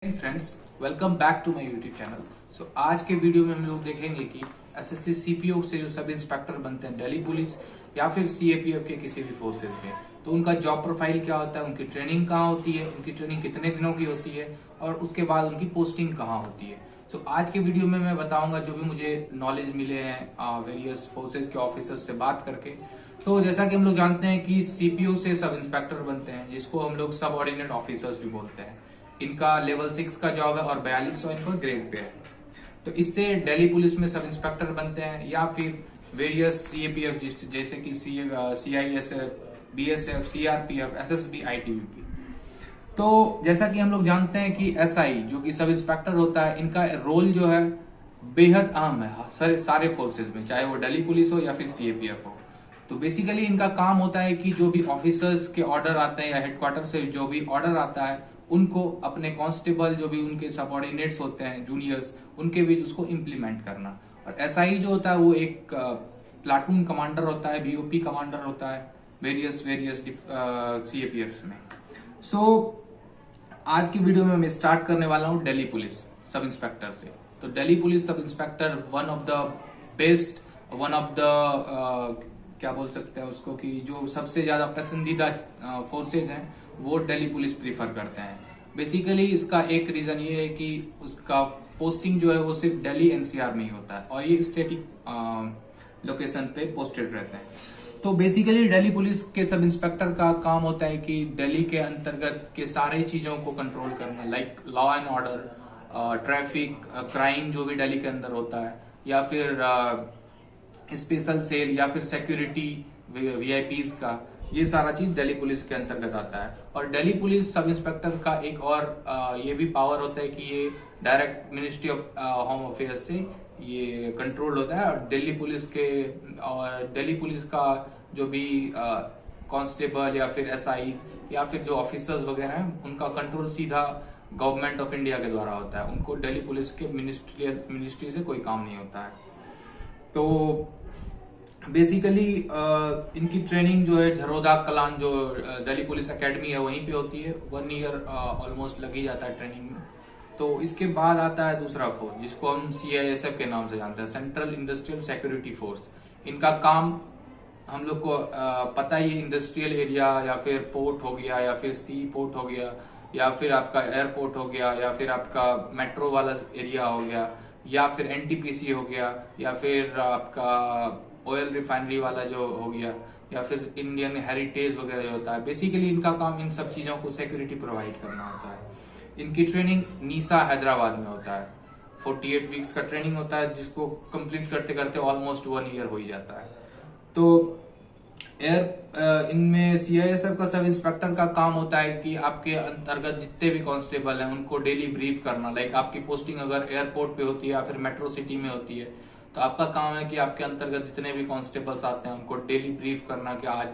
Friends, welcome back to my YouTube channel. आज के video में हम लोग देखेंगे कि एसएससी सीपीओ से जो सब इंस्पेक्टर बनते हैं दिल्ली पुलिस या फिर सीएपीएफ के किसी भी फोर्सेज में, तो उनका जॉब प्रोफाइल क्या होता है, उनकी ट्रेनिंग कहाँ होती है, उनकी ट्रेनिंग कितने दिनों की होती है और उसके बाद उनकी पोस्टिंग कहाँ होती है। आज के वीडियो में मैं बताऊंगा जो भी मुझे नॉलेज मिले हैं वेरियस फोर्सेज के ऑफिसर्स से बात करके। तो जैसा कि हम लोग जानते हैं कि सीपीओ से सब इंस्पेक्टर बनते हैं, जिसको हम लोग सब ऑर्डिनेट ऑफिसर्स भी बोलते हैं। इनका लेवल 6 का जॉब है और 4200 इनका ग्रेड पे है। तो इससे दिल्ली पुलिस में सब इंस्पेक्टर बनते हैं या फिर वेरियस सीएपीएफ जैसे कि CISF, BSF, CRPF, SSB, ITBP. तो जैसा कि हम लोग जानते हैं कि एसआई जो कि सब इंस्पेक्टर होता है, इनका रोल जो है बेहद अहम है सारे फोर्सेज में, चाहे वो दिल्ली पुलिस हो या फिर सीएपीएफ हो। तो बेसिकली इनका काम होता है कि जो भी ऑफिसर्स के ऑर्डर आते हैं या हेडक्वार्टर से जो भी ऑर्डर आता है, उनको अपने कांस्टेबल जो भी उनके सबऑर्डिनेट्स होते हैं, जूनियर्स, उनके बीच उसको इम्प्लीमेंट करना। और एसआई जो होता है वो एक प्लाटून कमांडर होता है, बीओपी कमांडर होता है वेरियस सीएपीएफ में। आज की वीडियो में मैं स्टार्ट करने वाला हूँ दिल्ली पुलिस सब इंस्पेक्टर से। तो Delhi police sub inspector one of the best, one of the क्या बोल सकते हैं उसको कि जो सबसे ज्यादा पसंदीदा फोर्सेज हैं वो दिल्ली पुलिस प्रीफर करते हैं। बेसिकली इसका एक रीजन ये है कि उसका पोस्टिंग जो है वो सिर्फ दिल्ली एनसीआर में ही होता है और ये स्टेटिक लोकेशन पे पोस्टेड रहते हैं। तो बेसिकली दिल्ली पुलिस के सब इंस्पेक्टर का काम होता है कि दिल्ली के अंतर्गत के सारे चीजों को कंट्रोल करना, like law and order, traffic, crime जो भी दिल्ली के अंदर होता है, या फिर स्पेशल सेल या फिर सिक्योरिटी वीआईपीज का, ये सारा चीज दिल्ली पुलिस के अंतर्गत आता है। और दिल्ली पुलिस सब इंस्पेक्टर का एक और ये भी पावर होता है कि ये direct ministry of home affairs से ये कंट्रोल होता है। और दिल्ली पुलिस का जो भी कांस्टेबल या फिर एसआई या फिर जो ऑफिसर्स वगैरह हैं, उनका कंट्रोल सीधा गवर्नमेंट ऑफ इंडिया के द्वारा होता है। उनको दिल्ली पुलिस के मिनिस्ट्री से कोई काम नहीं होता है। तो बेसिकली इनकी ट्रेनिंग जो है झरोदा कलान जो दिल्ली पुलिस एकेडमी है वहीं पे होती है। 1 ईयर ऑलमोस्ट लग ही जाता है ट्रेनिंग में। तो इसके बाद आता है दूसरा फोर्स जिसको हम सीआईएसएफ के नाम से जानते हैं, सेंट्रल इंडस्ट्रियल सिक्योरिटी फोर्स। इनका काम हम लोग को पता ही, इंडस्ट्रियल एरिया या फिर पोर्ट हो गया या फिर सी पोर्ट हो गया या फिर आपका एयरपोर्ट हो गया या फिर आपका मेट्रो वाला एरिया हो गया या फिर एनटीपीसी हो गया या फिर आपका ऑयल रिफाइनरी वाला जो हो गया या फिर इंडियन हेरिटेज वगैरह जो होता है। बेसिकली इनका काम इन सब चीजों को सिक्योरिटी प्रोवाइड करना होता है। इनकी ट्रेनिंग नीसा हैदराबाद में होता है। 48 वीक्स का ट्रेनिंग होता है जिसको कंप्लीट करते करते ऑलमोस्ट 1 ईयर हो ही जाता है। तो इनमें सीआईएसएफ का सब इंस्पेक्टर का काम होता है कि आपके अंतर्गत जितने भी कांस्टेबल हैं उनको डेली ब्रीफ करना। लाइक आपकी पोस्टिंग अगर एयरपोर्ट पे होती है या फिर मेट्रो सिटी में होती है, तो आपका काम है कि आपके अंतर्गत जितने भी कांस्टेबल्स आते हैं उनको डेली ब्रीफ करना कि आज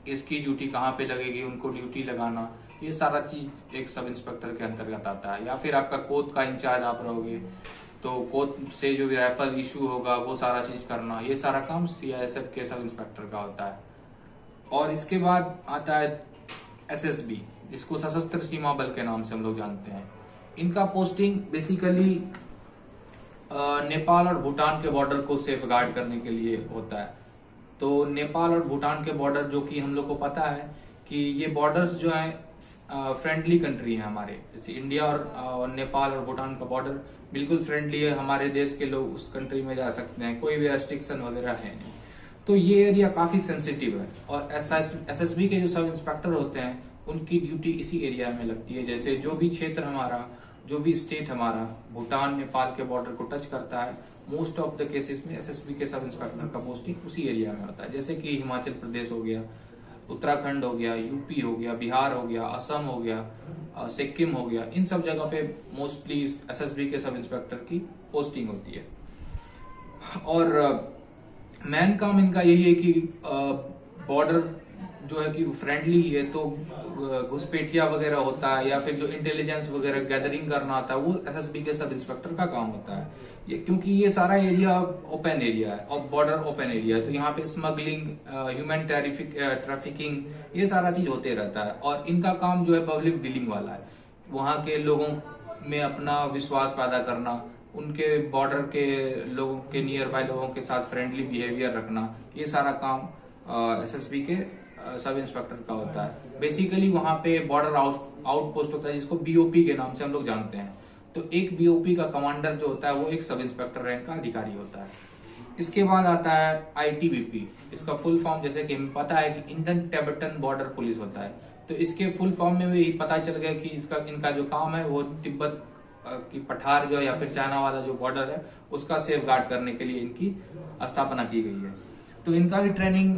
इसकी ड्यूटी कहाँ पे लगेगी, उनको ड्यूटी लगाना। ये सारा चीज एक सब इंस्पेक्टर के अंतर्गत आता है। या फिर आपका कोर्ट का इंचार्ज आप रहोगे तो कोर्ट से जो भी राइफल इशू होगा वो सारा चीज करना, ये सारा काम सीआईएसएफ के सब इंस्पेक्टर का होता है। और इसके बाद आता है एसएसबी, जिसको सशस्त्र सीमा बल के नाम से हम लोग जानते हैं। इनका पोस्टिंग बेसिकली नेपाल और भूटान के बॉर्डर को सेफ गार्ड करने के लिए होता है। तो नेपाल और भूटान के बॉर्डर, जो कि हम लोग को पता है कि ये बॉर्डर्स जो है फ्रेंडली कंट्री है हमारे, जैसे इंडिया और नेपाल और भूटान का बॉर्डर बिल्कुल फ्रेंडली है। हमारे देश के लोग उस कंट्री में जा सकते हैं, कोई भी रेस्ट्रिक्शन वगैरह है नहीं। तो ये एरिया काफी सेंसिटिव है। और एसएसबी के जो सब इंस्पेक्टर होते हैं उनकी ड्यूटी इसी एरिया में लगती है। जैसे जो भी क्षेत्र हमारा, जो भी स्टेट हमारा भूटान नेपाल के बॉर्डर को टच करता है, मोस्ट ऑफ द केसेस में एसएसबी के सब इंस्पेक्टर का पोस्टिंग उसी एरिया में होता है। जैसे कि हिमाचल प्रदेश हो गया, उत्तराखंड हो गया, यूपी हो गया, बिहार हो गया, असम हो गया, सिक्किम हो गया, इन सब जगह पे मोस्टली एसएसबी के सब इंस्पेक्टर की पोस्टिंग होती है। और मैन काम इनका यही है कि बॉर्डर जो है कि फ्रेंडली है, तो घुसपैठिया वगैरह होता है या फिर जो इंटेलिजेंस वगैरह गैदरिंग करना होता है वो एसएसबी के सब इंस्पेक्टर का काम होता है। क्योंकि ये सारा एरिया ओपन एरिया है और बॉर्डर ओपन एरिया है, तो यहाँ पे स्मगलिंग, ह्यूमन ट्रैफिकिंग, ये सारा चीज होते रहता है। और इनका काम जो है पब्लिक डीलिंग वाला है। वहाँ के लोगों में अपना विश्वास पैदा करना, उनके बॉर्डर के लोगों के नियर बाय लोगों के साथ फ्रेंडली बिहेवियर रखना, ये सारा काम एसएसबी के सब इंस्पेक्टर का होता है। बेसिकली वहां पे बॉर्डर आउटपोस्ट होता है जिसको बीओपी के नाम से हम लोग जानते हैं। तो एक बीओपी का कमांडर जो होता है वो एक सब इंस्पेक्टर रैंक का अधिकारी होता है। इसके बाद आता है आईटीबीपी। इसका फुल फॉर्म जैसे कि हमें पता है कि इंडन टिबेटन बॉर्डर पुलिस होता है, तो इसके फुल फॉर्म में भी पता चल गया कि इनका जो काम है वो तिब्बत की पठार जो है या फिर चाइना वाला जो बॉर्डर है उसका सेफ गार्ड करने के लिए इनकी स्थापना की गई है। तो इनका भी ट्रेनिंग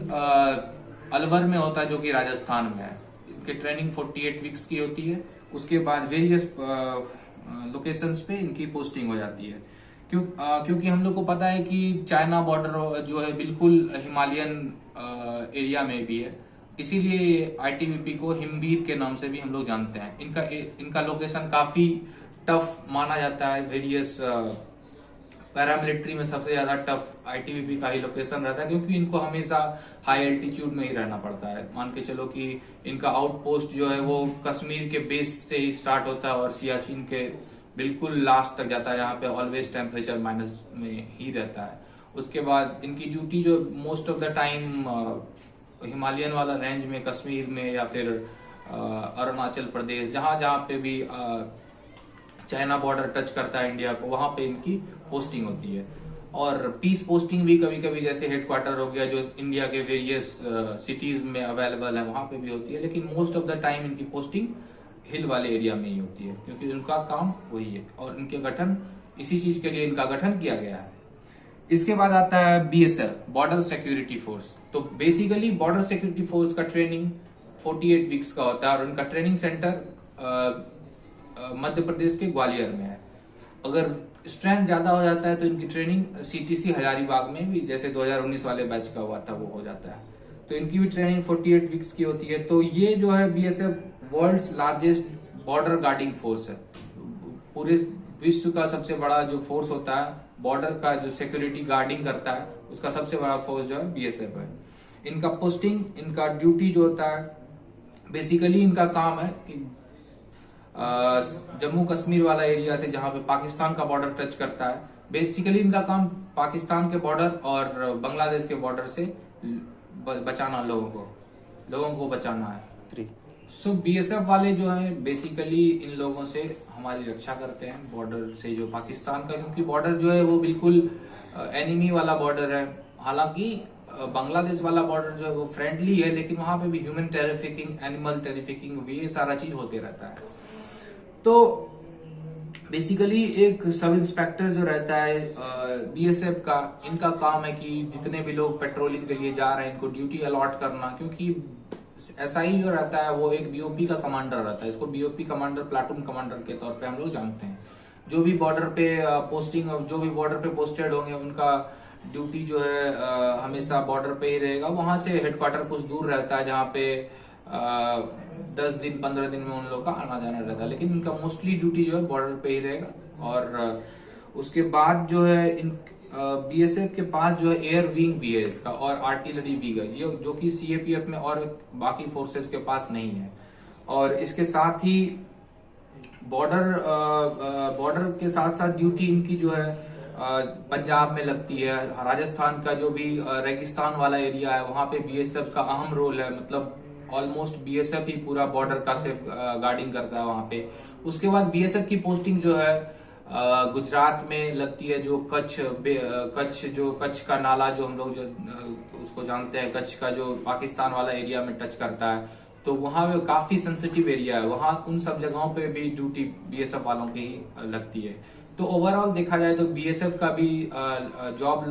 अलवर में होता है जो कि राजस्थान में है। इनकी ट्रेनिंग 48 वीक्स की होती है। उसके बाद वेरियस लोकेशंस पे इनकी पोस्टिंग हो जाती है। क्योंकि हम लोग को पता है कि चाइना बॉर्डर जो है बिल्कुल हिमालयन एरिया में भी है, इसीलिए आईटीबीपी को हिमवीर के नाम से भी हम लोग जानते हैं। इनका लोकेशन काफी टफ माना जाता है। वेरियस पैरामिलिट्री में सबसे ज्यादा टफ आईटीबीपी का ही लोकेशन रहता है, क्योंकि इनको हमेशा हाई एल्टीट्यूड में ही रहना पड़ता है। मान के चलो कि इनका आउटपोस्ट जो है वो कश्मीर के बेस से ही स्टार्ट होता है और सियाचिन के बिल्कुल लास्ट तक जाता है, जहाँ पे ऑलवेज टेम्परेचर माइनस में ही रहता है। उसके बाद इनकी ड्यूटी जो most of the time Himalayan वाला रेंज में, कश्मीर में या फिर अरुणाचल प्रदेश, जहां जहां पे भी चाइना बॉर्डर टच करता है इंडिया को, वहां पे इनकी पोस्टिंग होती है। और पीस पोस्टिंग भी कभी कभी जैसे हेडक्वार्टर हो गया जो इंडिया के वेरियस सिटीज में अवेलेबल है वहां पे भी होती है, लेकिन मोस्ट ऑफ द टाइम इनकी पोस्टिंग हिल वाले एरिया में ही होती है, क्योंकि उनका काम वही है और इनके गठन इसी चीज के लिए इनका गठन किया गया है। इसके बाद आता है बीएसएफ, बॉर्डर सिक्योरिटी फोर्स। तो बेसिकली बॉर्डर सिक्योरिटी फोर्स का ट्रेनिंग 48 वीक्स का होता है और उनका ट्रेनिंग सेंटर मध्य प्रदेश के ग्वालियर में है। अगर स्ट्रेंथ ज्यादा हो जाता है तो इनकी ट्रेनिंग सीटीसी हजारीबाग में भी, जैसे 2019 वाले बैच का हुआ था, वो हो जाता है। तो इनकी भी ट्रेनिंग 48 वीक्स की होती है। तो ये जो है BSF world's largest border guarding force है। पूरे विश्व का सबसे बड़ा जो फोर्स होता है बॉर्डर का, जो सिक्योरिटी गार्डिंग करता है, उसका सबसे बड़ा फोर्स जो है बीएसएफ है। इनका पोस्टिंग, इनका ड्यूटी जो होता है, बेसिकली इनका काम है कि जम्मू कश्मीर वाला एरिया से जहां पे पाकिस्तान का बॉर्डर टच करता है, बेसिकली इनका काम पाकिस्तान के बॉर्डर और बांग्लादेश के बॉर्डर से बचाना, लोगों को बचाना है। सो बीएसएफ वाले जो है बेसिकली इन लोगों से हमारी रक्षा करते हैं बॉर्डर से, जो पाकिस्तान का, क्योंकि बॉर्डर जो है वो बिल्कुल एनिमी वाला बॉर्डर है। हालांकि बांग्लादेश वाला बॉर्डर जो है वो फ्रेंडली है, लेकिन वहां पे भी ह्यूमन टेरिफिकिंग, एनिमल टेरिफिकिंग, ये सारा चीज होते रहता है। तो बेसिकली एक सब इंस्पेक्टर जो रहता है बीएसएफ का, इनका काम है कि जितने भी लोग पेट्रोलिंग के लिए जा रहे हैं इनको ड्यूटी अलॉट करना, क्योंकि एसआई जो रहता है वो एक बीओपी का कमांडर रहता है। इसको बीओपी कमांडर, प्लाटून कमांडर के तौर पे हम लोग जानते हैं। जो भी बॉर्डर पे जो भी बॉर्डर पे पोस्टेड होंगे उनका ड्यूटी जो है हमेशा बॉर्डर पे ही रहेगा। वहां से हेडक्वार्टर कुछ दूर रहता है जहाँ पे 10 दिन 15 दिन में उन लोग का आना जाना रहता है, लेकिन इनका मोस्टली ड्यूटी जो है बॉर्डर पे ही रहेगा। और उसके बाद जो है इन बीएसएफ के पास जो है एयर विंग भी है इसका, और आर्टिलरी भी है, जो कि सीएपीएफ में और बाकी फोर्सेस के पास नहीं है। और इसके साथ ही बॉर्डर के साथ साथ ड्यूटी इनकी जो है पंजाब में लगती है। राजस्थान का जो भी रेगिस्तान वाला एरिया है वहां पे बीएसएफ का अहम रोल है, मतलब ऑलमोस्ट बीएसएफ ही पूरा बॉर्डर का सेफ गार्डिंग करता है वहां पे। उसके बाद बीएसएफ की पोस्टिंग जो है गुजरात में लगती है, जो कच्छ का नाला जो हम लोग जो उसको जानते हैं, कच्छ का जो पाकिस्तान वाला एरिया में टच करता है, तो वहां पे काफी सेंसिटिव एरिया है, वहां उन सब जगहों पे भी ड्यूटी बीएसएफ वालों की ही लगती है। तो ओवरऑल देखा जाए तो बीएसएफ का भी जॉब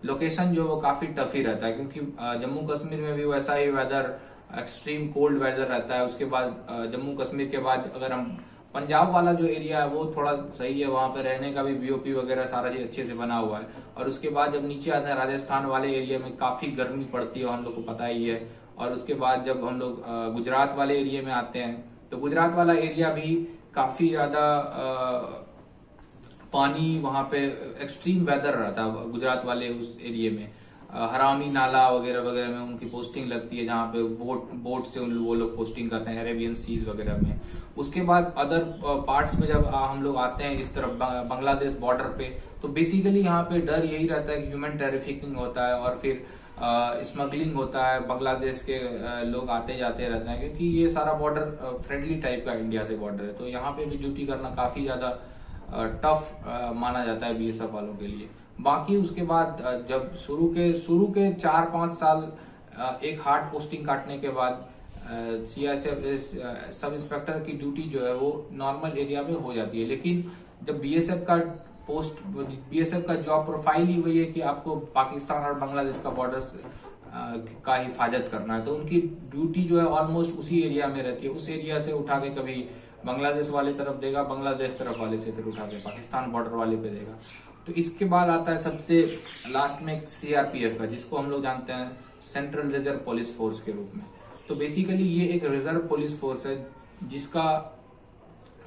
लोकेशन जो वो काफी टफ ही रहता है, क्योंकि जम्मू कश्मीर में भी वैसा ही वेदर, एक्सट्रीम कोल्ड वेदर रहता है। उसके बाद जम्मू कश्मीर के बाद अगर हम पंजाब वाला जो एरिया है वो थोड़ा सही है, वहां पे रहने का भी बीओपी वगैरह सारा चीज अच्छे से बना हुआ है। और उसके बाद जब नीचे आते हैं राजस्थान वाले एरिया में काफी गर्मी पड़ती है, हम लोग को पता ही है। और उसके बाद जब हम लोग गुजरात वाले एरिया में आते हैं तो गुजरात वाला एरिया भी काफी ज्यादा पानी, वहां पे एक्सट्रीम वेदर रहता है गुजरात वाले उस एरिया में। हरामी नाला वगैरह वगैरह में उनकी पोस्टिंग लगती है, जहाँ पे बोट से वो लोग पोस्टिंग करते हैं अरेबियन सीज वगैरह में। उसके बाद अदर पार्ट्स में जब हम लोग आते हैं इस तरफ बांग्लादेश बॉर्डर पे, तो बेसिकली यहाँ पे डर यही रहता है कि ह्यूमन ट्रैफिकिंग होता है और फिर स्मगलिंग होता है। बांग्लादेश के लोग आते जाते रहते हैं, क्योंकि ये सारा बॉर्डर फ्रेंडली टाइप का इंडिया से बॉर्डर है, तो यहाँ पे भी ड्यूटी करना काफी ज्यादा टफ माना जाता है बीएसएफ वालों के लिए। बाकी उसके बाद जब शुरू के 4-5 साल एक हार्ड पोस्टिंग काटने के बाद सीआईएसएफ सब इंस्पेक्टर की ड्यूटी जो है वो नॉर्मल एरिया में हो जाती है। लेकिन जब बीएसएफ का जॉब प्रोफाइल ही वही है कि आपको पाकिस्तान और बांग्लादेश का बॉर्डर का हिफाजत करना है, तो उनकी ड्यूटी जो है ऑलमोस्ट उसी एरिया में रहती है। उस एरिया से उठा के कभी बांग्लादेश वाले तरफ देगा, बांग्लादेश तरफ वाले से फिर उठा के पाकिस्तान बॉर्डर वाले पे देगा। तो इसके बाद आता है सबसे लास्ट में सीआरपीएफ का, जिसको हम लोग जानते हैं सेंट्रल रिजर्व पुलिस फोर्स के रूप में। तो बेसिकली ये एक रिजर्व पुलिस फोर्स है जिसका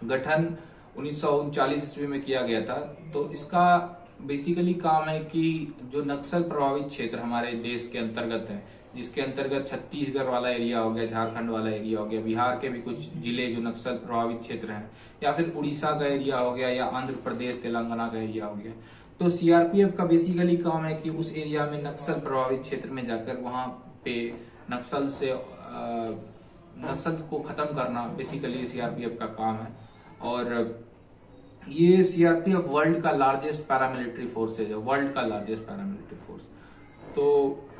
गठन 1939 ईस्वी में किया गया था। तो इसका बेसिकली काम है कि जो नक्सल प्रभावित क्षेत्र हमारे देश के अंतर्गत है, जिसके अंतर्गत छत्तीसगढ़ वाला एरिया हो गया, झारखंड वाला एरिया हो गया, बिहार के भी कुछ जिले जो नक्सल प्रभावित क्षेत्र हैं, या फिर उड़ीसा का एरिया हो गया, या आंध्र प्रदेश तेलंगाना का एरिया हो गया। तो सीआरपीएफ का बेसिकली काम है कि उस एरिया में नक्सल प्रभावित क्षेत्र में जाकर वहां पे नक्सल को खत्म करना बेसिकली सीआरपीएफ का काम है। और ये सीआरपीएफ वर्ल्ड का लार्जेस्ट पैरामिलिट्री फोर्स है, वर्ल्ड का लार्जेस्ट पैरामिलिट्री फोर्स। तो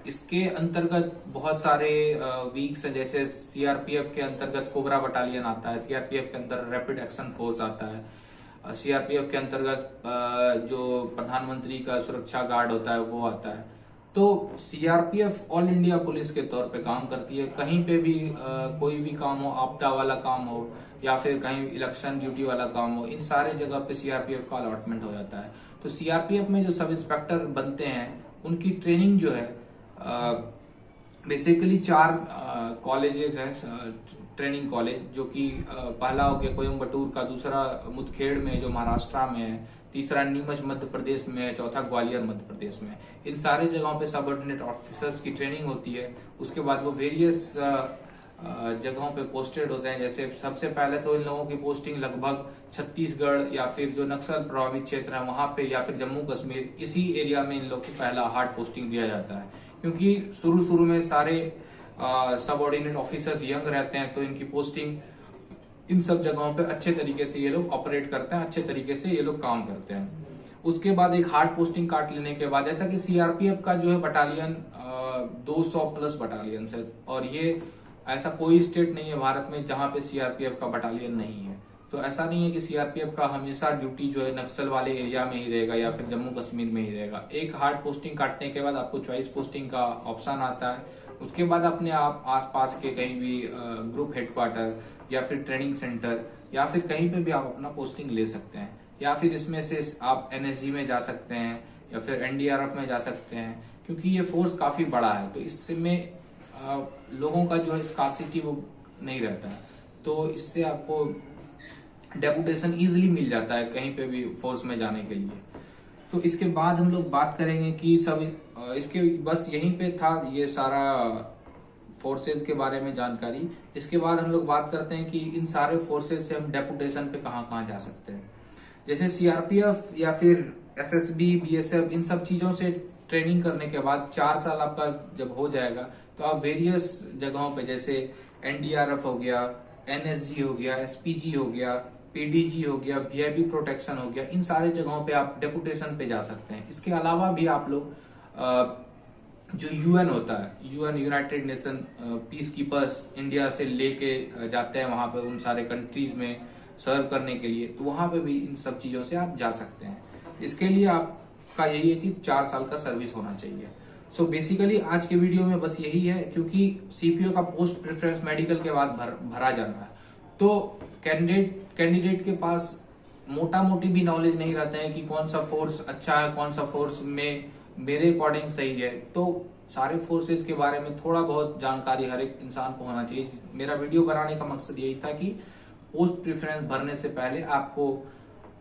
इसके अंतर्गत बहुत सारे विंग्स हैं, जैसे सीआरपीएफ के अंतर्गत कोबरा बटालियन आता है, सीआरपीएफ के अंदर रैपिड एक्शन फोर्स आता है, सीआरपीएफ के अंतर्गत जो प्रधानमंत्री का सुरक्षा गार्ड होता है वो आता है। तो सीआरपीएफ ऑल इंडिया पुलिस के तौर पे काम करती है। कहीं पे भी कोई भी काम हो, आपदा वाला काम हो या फिर कहीं इलेक्शन ड्यूटी वाला काम हो, इन सारे जगह पे सीआरपीएफ का अलॉटमेंट हो जाता है। तो सीआरपीएफ में जो सब इंस्पेक्टर बनते हैं उनकी ट्रेनिंग जो है बेसिकली 4 कॉलेजेस हैं ट्रेनिंग कॉलेज, जो कि पहला हो गया कोयम्बटूर का, दूसरा मुदखेड़ में जो महाराष्ट्र में है, तीसरा नीमच मध्य प्रदेश में है, चौथा ग्वालियर मध्य प्रदेश में। इन सारे जगहों पे सबऑर्डिनेट ऑफिसर्स की ट्रेनिंग होती है। उसके बाद वो वेरियस जगहों पे पोस्टेड होते हैं। जैसे सबसे पहले तो इन लोगों की पोस्टिंग लगभग छत्तीसगढ़ या फिर जो नक्सल प्रभावित क्षेत्र है वहां पे, या फिर जम्मू कश्मीर, इसी एरिया में इन लोग को पहला हार्ड पोस्टिंग दिया जाता है। क्योंकि शुरू में सारे सबऑर्डिनेट ऑफिसर्स यंग रहते हैं, तो इनकी पोस्टिंग इन सब जगहों पे अच्छे तरीके से ये लोग ऑपरेट करते हैं, अच्छे तरीके से ये लोग काम करते हैं। उसके बाद एक हार्ड पोस्टिंग काट लेने के बाद, जैसा कि सीआरपीएफ का जो है बटालियन 200 प्लस बटालियन है, और ये ऐसा कोई स्टेट नहीं है भारत में जहां पे सीआरपीएफ का बटालियन नहीं है। तो ऐसा नहीं है कि सीआरपीएफ का हमेशा ड्यूटी जो है नक्सल वाले एरिया में ही रहेगा या फिर जम्मू कश्मीर में ही रहेगा। एक हार्ड पोस्टिंग काटने के बाद आपको चॉइस पोस्टिंग का ऑप्शन आता है। उसके बाद अपने आप आसपास के कहीं भी ग्रुप हेडक्वार्टर या फिर ट्रेनिंग सेंटर या फिर कहीं पे भी आप अपना पोस्टिंग ले सकते हैं, या फिर इसमें से आप एनएसजी में जा सकते हैं या फिर एनडीआरएफ में जा सकते हैं, क्योंकि ये फोर्स काफी बड़ा है। तो इसमें लोगों का जो है स्कार्सिटी वो नहीं रहता है, तो इससे आपको डेपुटेशन इजीली मिल जाता है कहीं पे भी फोर्स में जाने के लिए। तो इसके बाद हम लोग बात करेंगे कि सब इसके बस यहीं पे था ये सारा फोर्सेज के बारे में जानकारी। इसके बाद हम लोग बात करते हैं कि इन सारे फोर्सेज से हम डेपुटेशन पे कहाँ जा सकते हैं। जैसे सीआरपीएफ या फिर एसएसबी, बीएसएफ, इन सब चीजों से ट्रेनिंग करने के बाद 4 साल आपका जब हो जाएगा तो आप वेरियस जगहों पे, जैसे एनडीआरएफ हो गया, एनएसजी हो गया, एसपीजी हो गया, पीडीजी हो गया, वीआईपी प्रोटेक्शन हो गया, इन सारे जगहों पे आप डेपुटेशन पे जा सकते हैं। इसके अलावा भी आप लोग जो यूएन होता है, UN United nation peace keepers India से लेके जाते हैं वहां पे उन सारे कंट्रीज में सर्व करने के लिए, तो वहां पे भी इन सब चीजों से आप जा सकते हैं। इसके लिए आपका यही है कि 4 साल का सर्विस होना चाहिए। सो बेसिकली आज के वीडियो में बस यही है, क्योंकि सीपीओ का पोस्ट प्रेफरेंस मेडिकल के बाद भरा जाना है, तो कैंडिडेट के पास मोटा मोटी भी नॉलेज नहीं रहता है कि कौन सा फोर्स अच्छा है, कौन सा फोर्स में मेरे अकॉर्डिंग सही है। तो सारे फोर्सेज के बारे में थोड़ा बहुत जानकारी हर एक इंसान को होना चाहिए। मेरा वीडियो बनाने का मकसद यही था कि पोस्ट प्रेफरेंस भरने से पहले आपको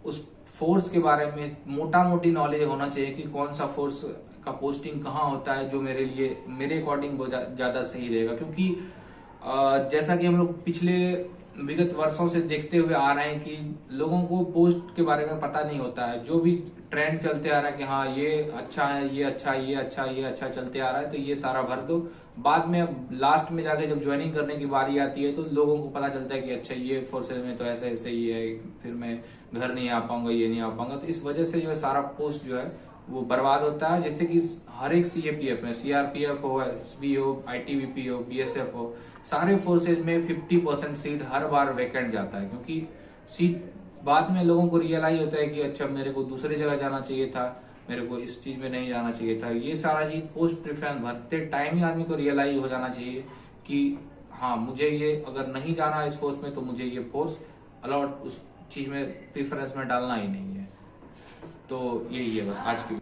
उस फोर्स के बारे में मोटा मोटी नॉलेज होना चाहिए कि कौन सा फोर्स का पोस्टिंग कहाँ होता है जो मेरे लिए, मेरे अकॉर्डिंग वो ज्यादा सही रहेगा। क्योंकि जैसा कि हम लोग पिछले विगत वर्षों से देखते हुए आ रहे हैं कि लोगों को पोस्ट के बारे में पता नहीं होता है। जो भी ट्रेंड चलते आ रहा है कि हाँ ये अच्छा है, ये अच्छा, ये अच्छा, ये अच्छा चलते आ रहा है, तो ये सारा भर दो। बाद में लास्ट में जाके जब ज्वाइनिंग करने की बारी आती है तो लोगों को पता चलता है कि अच्छा ये फोर्सेज में तो ऐसे ऐसे ही है, फिर मैं घर नहीं आ पाऊंगा, ये नहीं आ पाऊंगा। तो इस वजह से जो है सारा पोस्ट जो है वो बर्बाद होता है। जैसे कि हर एक सीएपीएफ में, सीआरपीएफ हो, एसबी हो, आईटीबीपी हो, बीएसएफ हो, सारे फोर्सेज में 50% सीट हर बार वैकेंट जाता है। क्योंकि सीट बाद में लोगों को रियलाइज होता है कि अच्छा मेरे को दूसरी जगह जाना चाहिए था, मेरे को इस चीज में नहीं जाना चाहिए था। ये सारा चीज पोस्ट प्रेफरेंस भरते टाइम ही आदमी को रियलाइज हो जाना चाहिए कि हाँ मुझे ये अगर नहीं जाना इस पोस्ट में तो मुझे ये पोस्ट अलॉट उस चीज में प्रेफरेंस में डालना ही नहीं है। तो यही है बस आज की।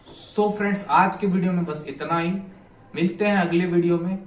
सो फ्रेंड्स, आज के वीडियो में बस इतना ही। मिलते हैं अगले वीडियो में।